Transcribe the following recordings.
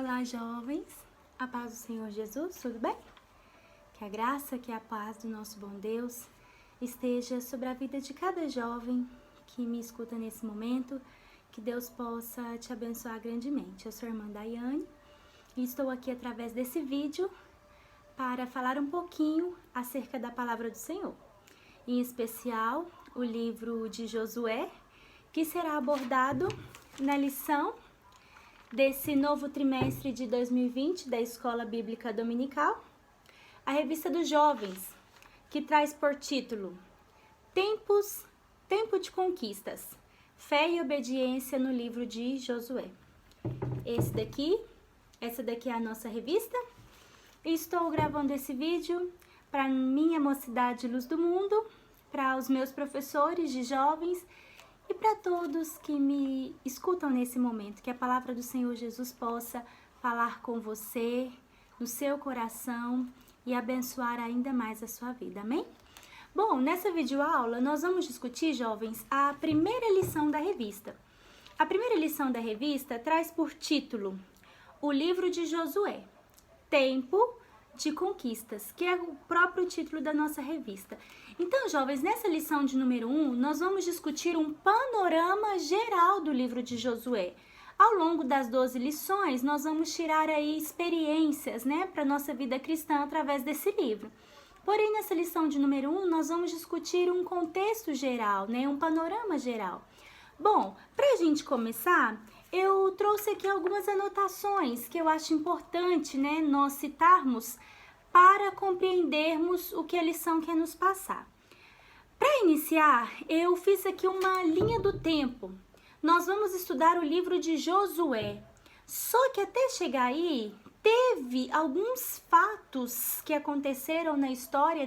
Olá, jovens. A paz do Senhor Jesus, tudo bem? Que a graça, que a paz do nosso bom Deus esteja sobre a vida de cada jovem que me escuta nesse momento, que Deus possa te abençoar grandemente. Eu sou a irmã Daiane e estou aqui através desse vídeo para falar um pouquinho acerca da palavra do Senhor, em especial o livro de Josué, que será abordado na lição desse novo trimestre de 2020 da Escola Bíblica Dominical, a Revista dos Jovens, que traz por título Tempo de Conquistas, Fé e Obediência no livro de Josué. Essa daqui é a nossa revista. Estou gravando esse vídeo para minha mocidade Luz do Mundo, para os meus professores de jovens e para todos que me escutam nesse momento, que a palavra do Senhor Jesus possa falar com você, no seu coração e abençoar ainda mais a sua vida, amém? Bom, nessa videoaula nós vamos discutir, jovens, a primeira lição da revista. A primeira lição da revista traz por título o livro de Josué, Tempo de Conquistas, que é o próprio título da nossa revista. Então, jovens, nessa lição de número 1, nós vamos discutir um panorama geral do livro de Josué. Ao longo das 12 lições, nós vamos tirar aí experiências, para nossa vida cristã através desse livro. Porém, nessa lição de número 1, nós vamos discutir um contexto geral, um panorama geral. Bom, para a gente começar, eu trouxe aqui algumas anotações que eu acho importante, nós citarmos para compreendermos o que a lição quer nos passar. Para iniciar, eu fiz aqui uma linha do tempo. Nós vamos estudar o livro de Josué. Só que até chegar aí, teve alguns fatos que aconteceram na história,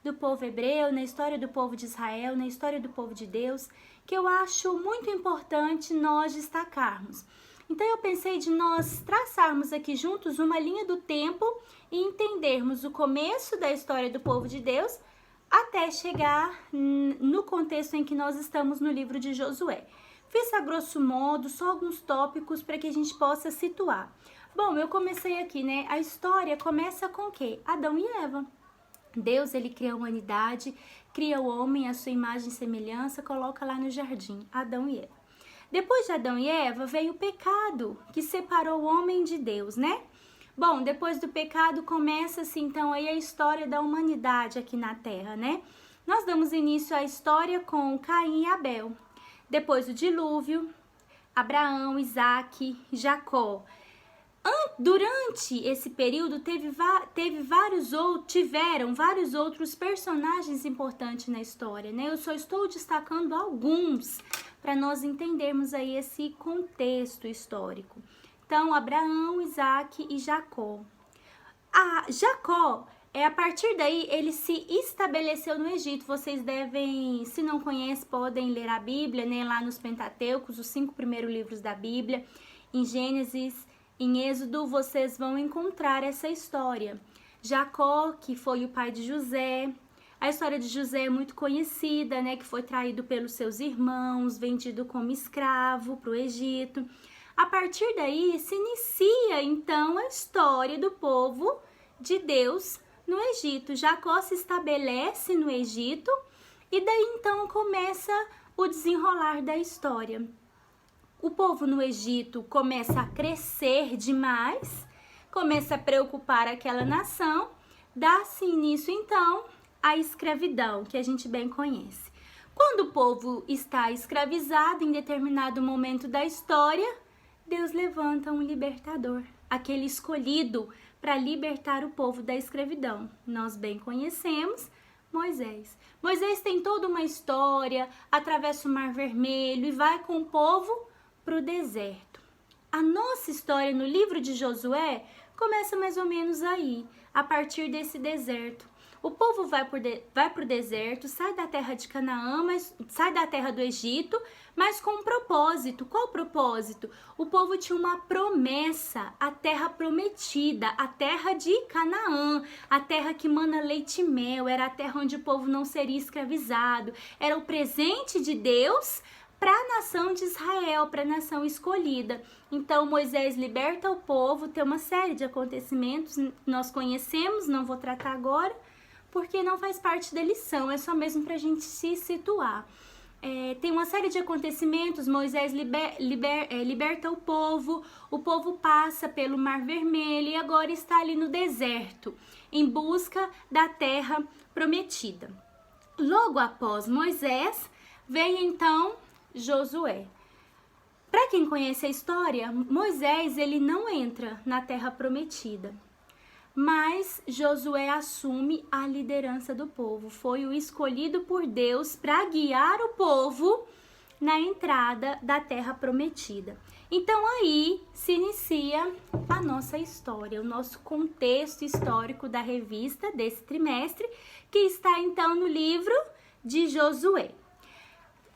do povo hebreu, na história do povo de Israel, na história do povo de Deus, que eu acho muito importante nós destacarmos. Então eu pensei de nós traçarmos aqui juntos uma linha do tempo e entendermos o começo da história do povo de Deus até chegar no contexto em que nós estamos no livro de Josué. Fiz a grosso modo só alguns tópicos para que a gente possa situar. Bom, eu comecei aqui, A história começa com o quê? Adão e Eva. Deus, ele cria a humanidade, cria o homem à sua imagem e semelhança, coloca lá no jardim, Adão e Eva. Depois de Adão e Eva, veio o pecado, que separou o homem de Deus, Bom, depois do pecado, começa-se então aí a história da humanidade aqui na Terra, Nós damos início à história com Caim e Abel. Depois do dilúvio, Abraão, Isaac, Jacó. Durante esse período tiveram vários outros personagens importantes na história, Eu só estou destacando alguns para nós entendermos aí esse contexto histórico. Então, Abraão, Isaac e Jacó. Jacó, a partir daí, ele se estabeleceu no Egito. Vocês devem, se não conhecem, podem ler a Bíblia, lá nos Pentateucos, os 5 primeiros livros da Bíblia, em Gênesis, em Êxodo, vocês vão encontrar essa história. Jacó, que foi o pai de José. A história de José é muito conhecida, que foi traído pelos seus irmãos, vendido como escravo para o Egito. A partir daí, se inicia, então, a história do povo de Deus no Egito. Jacó se estabelece no Egito e daí, então, começa o desenrolar da história. O povo no Egito começa a crescer demais, começa a preocupar aquela nação, dá-se início, então, à escravidão, que a gente bem conhece. Quando o povo está escravizado em determinado momento da história, Deus levanta um libertador, aquele escolhido para libertar o povo da escravidão. Nós bem conhecemos Moisés. Moisés tem toda uma história, atravessa o Mar Vermelho e vai com o povo para o deserto. A nossa história no livro de Josué começa mais ou menos aí, a partir desse deserto. O povo vai para o deserto, sai da terra de Canaã, sai da terra do Egito, mas com um propósito. Qual o propósito? O povo tinha uma promessa, a terra prometida, a terra de Canaã, a terra que mana leite e mel, era a terra onde o povo não seria escravizado, era o presente de Deus para a nação de Israel, para a nação escolhida. Então Moisés liberta o povo, tem uma série de acontecimentos, nós conhecemos, não vou tratar agora, porque não faz parte da lição, é só mesmo para a gente se situar. Tem uma série de acontecimentos, Moisés liberta o povo passa pelo Mar Vermelho e agora está ali no deserto, em busca da terra prometida. Logo após Moisés, vem então Josué. Para quem conhece a história, Moisés ele não entra na terra prometida, mas Josué assume a liderança do povo. Foi o escolhido por Deus para guiar o povo na entrada da terra prometida. Então aí se inicia a nossa história, o nosso contexto histórico da revista desse trimestre, que está então no livro de Josué.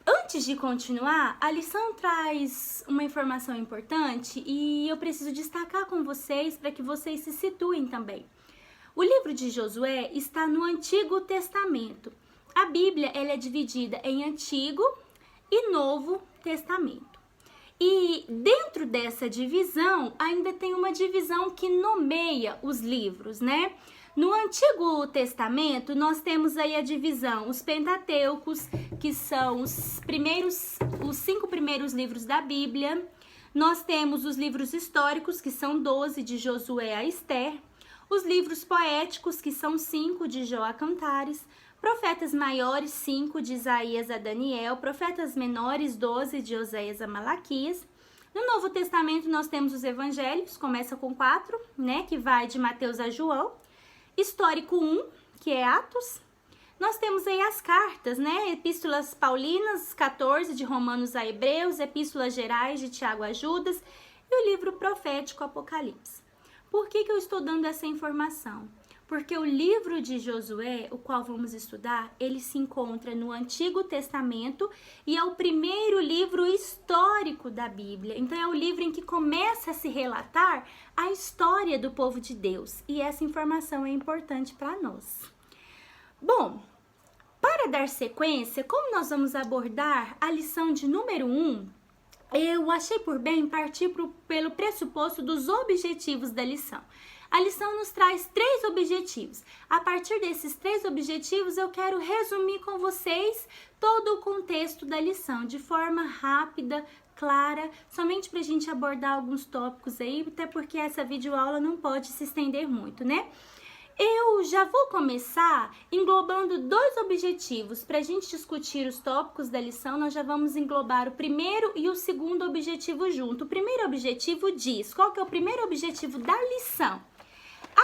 Antes de continuar, a lição traz uma informação importante e eu preciso destacar com vocês para que vocês se situem também. O livro de Josué está no Antigo Testamento. A Bíblia ela é dividida em Antigo e Novo Testamento. E dentro dessa divisão, ainda tem uma divisão que nomeia os livros, né? No Antigo Testamento, nós temos aí a divisão, os Pentateucos, que são os 5 primeiros livros da Bíblia. Nós temos os livros históricos, que são 12, de Josué a Esther. Os livros poéticos, que são 5, de Jó a Cantares. Profetas maiores, 5, de Isaías a Daniel. Profetas menores, 12, de Oséias a Malaquias. No Novo Testamento, nós temos os evangelhos, começa com 4, né, que vai de Mateus a João. Histórico 1, que é Atos. Nós temos aí as cartas, né? Epístolas Paulinas, 14, de Romanos a Hebreus, Epístolas Gerais, de Tiago a Judas, e o livro profético Apocalipse. Por que eu estou dando essa informação? Porque o livro de Josué, o qual vamos estudar, ele se encontra no Antigo Testamento e é o primeiro livro histórico da Bíblia. Então é o livro em que começa a se relatar a história do povo de Deus. E essa informação é importante para nós. Bom, para dar sequência, como nós vamos abordar a lição de número 1, eu achei por bem partir pelo pressuposto dos objetivos da lição. A lição nos traz 3 objetivos. A partir desses 3 objetivos, eu quero resumir com vocês todo o contexto da lição, de forma rápida, clara, somente para a gente abordar alguns tópicos aí, até porque essa videoaula não pode se estender muito, né? Eu já vou começar englobando 2 objetivos. Para a gente discutir os tópicos da lição, nós já vamos englobar o primeiro e o segundo objetivo junto. O primeiro objetivo diz, qual que é o primeiro objetivo da lição?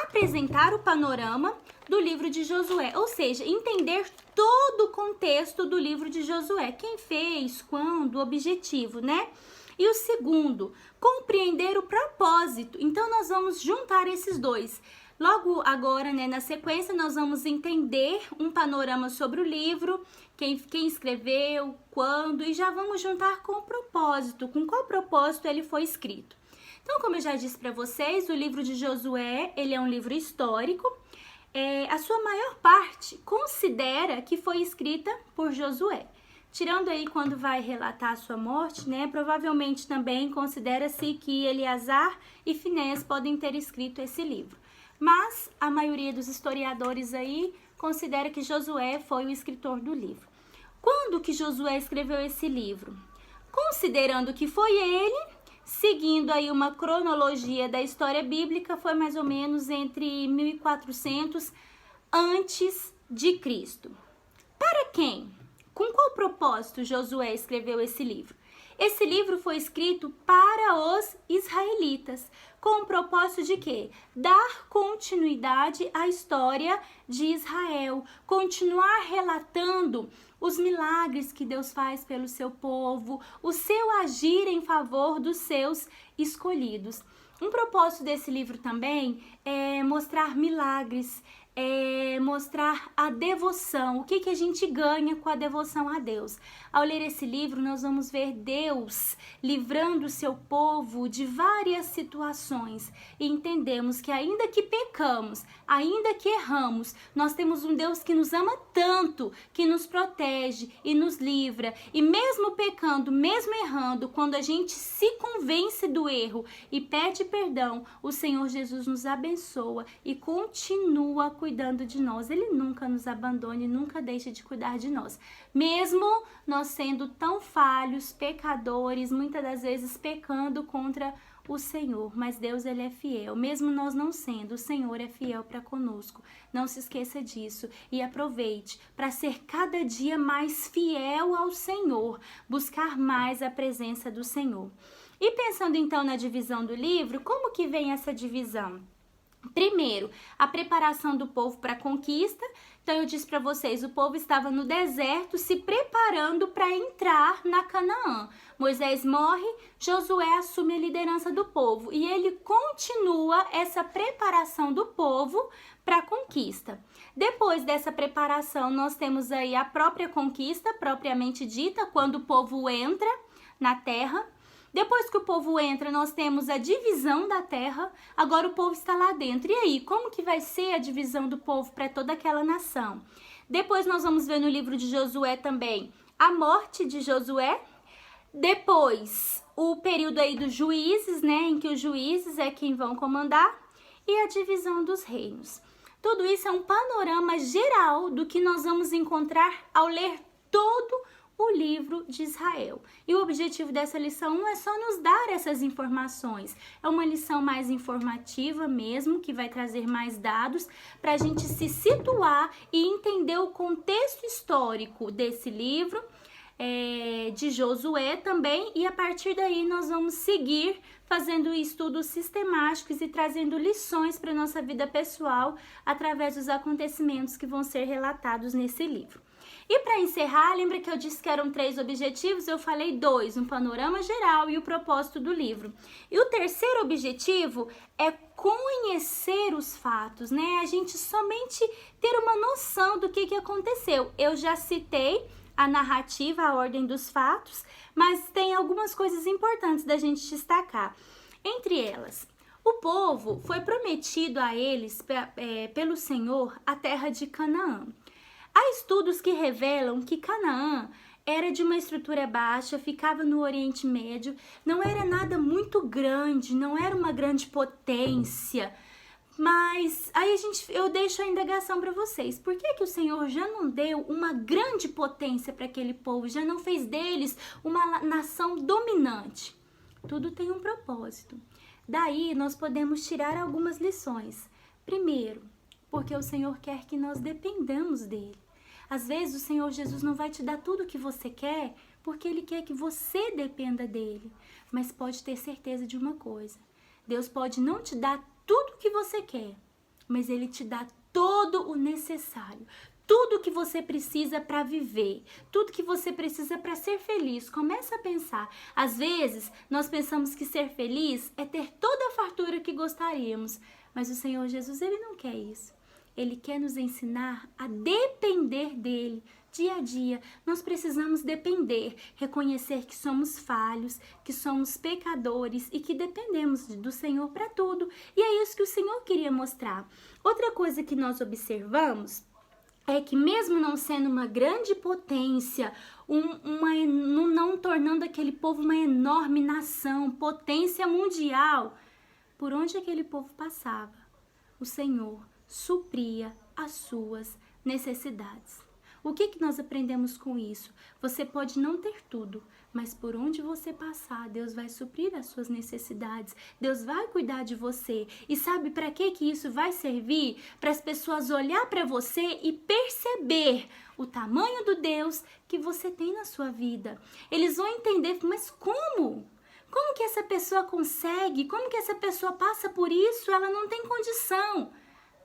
Apresentar o panorama do livro de Josué, ou seja, entender todo o contexto do livro de Josué. Quem fez, quando, o objetivo, né? E o segundo, compreender o propósito. Então, nós vamos juntar esses 2. Logo agora, né, na sequência, nós vamos entender um panorama sobre o livro, quem escreveu, quando, e já vamos juntar com o propósito, com qual propósito ele foi escrito. Então, como eu já disse para vocês, o livro de Josué, ele é um livro histórico. A sua maior parte considera que foi escrita por Josué. Tirando aí quando vai relatar a sua morte, né? Provavelmente também considera-se que Eleazar e Finéias podem ter escrito esse livro. Mas a maioria dos historiadores aí considera que Josué foi o escritor do livro. Quando que Josué escreveu esse livro? Considerando que foi ele, seguindo aí uma cronologia da história bíblica, foi mais ou menos entre 1400 antes de Cristo. Para quem? Com qual propósito Josué escreveu esse livro? Esse livro foi escrito para os israelitas, com o propósito de quê? Dar continuidade à história de Israel, continuar relatando os milagres que Deus faz pelo seu povo, o seu agir em favor dos seus escolhidos. Um propósito desse livro também é mostrar milagres, mostrar a devoção, o que a gente ganha com a devoção a Deus. Ao ler esse livro, nós vamos ver Deus livrando o seu povo de várias situações e entendemos que ainda que pecamos, ainda que erramos, nós temos um Deus que nos ama tanto, que nos protege e nos livra. E mesmo pecando, mesmo errando, quando a gente se convence do erro e pede perdão, o Senhor Jesus nos abençoa e continua cuidando de nós. Ele nunca nos abandona e nunca deixa de cuidar de nós. Mesmo nós sendo tão falhos, pecadores, muitas das vezes pecando contra o Senhor, mas Deus, ele é fiel. Mesmo nós não sendo, o Senhor é fiel para conosco. Não se esqueça disso e aproveite para ser cada dia mais fiel ao Senhor, buscar mais a presença do Senhor. E pensando então na divisão do livro, como que vem essa divisão? Primeiro, a preparação do povo para a conquista. Então eu disse para vocês, o povo estava no deserto se preparando para entrar na Canaã. Moisés morre, Josué assume a liderança do povo e ele continua essa preparação do povo para a conquista. Depois dessa preparação, nós temos aí a própria conquista, propriamente dita, quando o povo entra na terra. Depois que o povo entra, nós temos a divisão da terra, agora o povo está lá dentro. E aí, como que vai ser a divisão do povo para toda aquela nação? Depois nós vamos ver no livro de Josué também a morte de Josué. Depois, o período aí dos juízes, né, em que os juízes é quem vão comandar, e a divisão dos reinos. Tudo isso é um panorama geral do que nós vamos encontrar ao ler todo o livro de Israel. E o objetivo dessa lição não é só nos dar essas informações, é uma lição mais informativa mesmo, que vai trazer mais dados para a gente se situar e entender o contexto histórico desse livro, de Josué também, e a partir daí nós vamos seguir fazendo estudos sistemáticos e trazendo lições para a nossa vida pessoal através dos acontecimentos que vão ser relatados nesse livro. E para encerrar, lembra que eu disse que eram 3 objetivos? Eu falei 2, um panorama geral e o propósito do livro. E o terceiro objetivo é conhecer os fatos, né? A gente somente ter uma noção do que aconteceu. Eu já citei a narrativa, a ordem dos fatos, mas tem algumas coisas importantes da gente destacar. Entre elas, o povo foi prometido a eles, pelo Senhor, a terra de Canaã. Há estudos que revelam que Canaã era de uma estrutura baixa, ficava no Oriente Médio, não era nada muito grande, não era uma grande potência. Mas aí eu deixo a indagação para vocês. Por que o Senhor já não deu uma grande potência para aquele povo, já não fez deles uma nação dominante? Tudo tem um propósito. Daí nós podemos tirar algumas lições. Primeiro, porque o Senhor quer que nós dependamos dele. Às vezes o Senhor Jesus não vai te dar tudo o que você quer, porque ele quer que você dependa dele. Mas pode ter certeza de uma coisa: Deus pode não te dar tudo o que você quer, mas ele te dá todo o necessário, tudo o que você precisa para viver, tudo que você precisa para ser feliz. Começa a pensar. Às vezes nós pensamos que ser feliz é ter toda a fartura que gostaríamos, mas o Senhor Jesus, ele não quer isso. Ele quer nos ensinar a depender dele. Dia a dia, nós precisamos depender, reconhecer que somos falhos, que somos pecadores e que dependemos do Senhor para tudo. E é isso que o Senhor queria mostrar. Outra coisa que nós observamos é que mesmo não sendo uma grande potência, não tornando aquele povo uma enorme nação, potência mundial, por onde aquele povo passava, o Senhor supria as suas necessidades. O que nós aprendemos com isso? Você pode não ter tudo, mas por onde você passar, Deus vai suprir as suas necessidades. Deus vai cuidar de você. E sabe para que isso vai servir? Para as pessoas olhar para você e perceber o tamanho do Deus que você tem na sua vida. Eles vão entender, mas como? Como que essa pessoa consegue? Como que essa pessoa passa por isso? Ela não tem condição.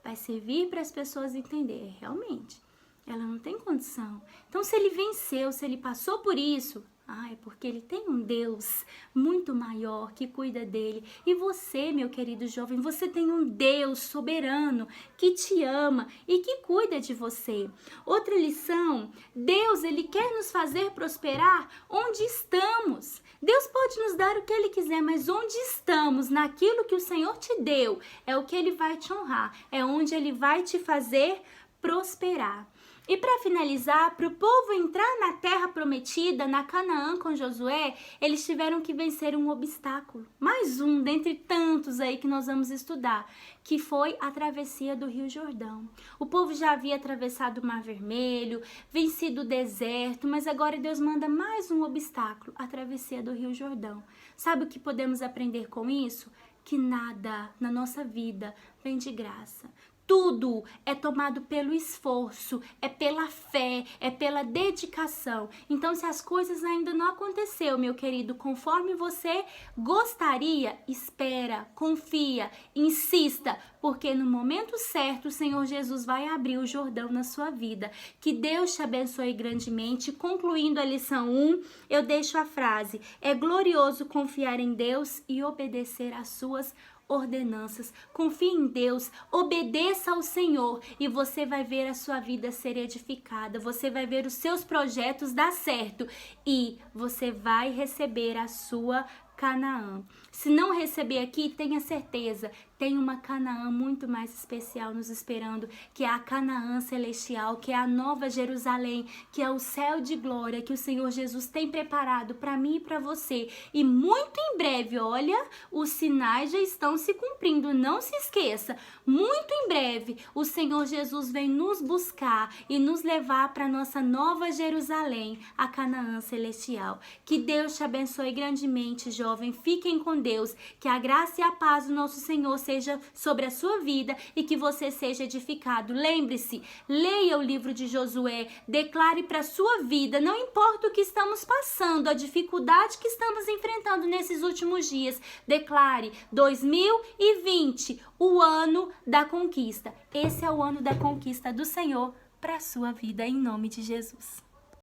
Vai servir para as pessoas entenderem, realmente, ela não tem condição. Então, se ele venceu, se ele passou por isso, Ah, é porque ele tem um Deus muito maior que cuida dele. E você, meu querido jovem, você tem um Deus soberano que te ama e que cuida de você. Outra lição, Deus, ele quer nos fazer prosperar onde estamos. Deus pode nos dar o que ele quiser, mas onde estamos, naquilo que o Senhor te deu, é o que ele vai te honrar, é onde ele vai te fazer prosperar. E para finalizar, para o povo entrar na terra prometida, na Canaã com Josué, eles tiveram que vencer um obstáculo. Mais um dentre tantos aí que nós vamos estudar, que foi a travessia do Rio Jordão. O povo já havia atravessado o Mar Vermelho, vencido o deserto, mas agora Deus manda mais um obstáculo, a travessia do Rio Jordão. Sabe o que podemos aprender com isso? Que nada na nossa vida vem de graça. Tudo é tomado pelo esforço, é pela fé, é pela dedicação. Então, se as coisas ainda não aconteceu, meu querido, conforme você gostaria, espera, confia, insista, porque no momento certo o Senhor Jesus vai abrir o Jordão na sua vida. Que Deus te abençoe grandemente. Concluindo a lição 1, eu deixo a frase: é glorioso confiar em Deus e obedecer às suas ordenanças. Confie em Deus, obedeça ao Senhor e você vai ver a sua vida ser edificada, você vai ver os seus projetos dar certo e você vai receber a sua Canaã. Se não receber aqui, tenha certeza, tem uma Canaã muito mais especial nos esperando, que é a Canaã celestial, que é a Nova Jerusalém, que é o céu de glória que o Senhor Jesus tem preparado para mim e para você. E muito em breve, olha, os sinais já estão se cumprindo, não se esqueça. Muito em breve, o Senhor Jesus vem nos buscar e nos levar para nossa Nova Jerusalém, a Canaã celestial. Que Deus te abençoe grandemente, jovem. Fiquem com Deus, que a graça e a paz do nosso Senhor seja sobre a sua vida e que você seja edificado. Lembre-se, leia o livro de Josué, declare para a sua vida, não importa o que estamos passando, a dificuldade que estamos enfrentando nesses últimos dias, declare 2020, o ano da conquista. Esse é o ano da conquista do Senhor para a sua vida, em nome de Jesus.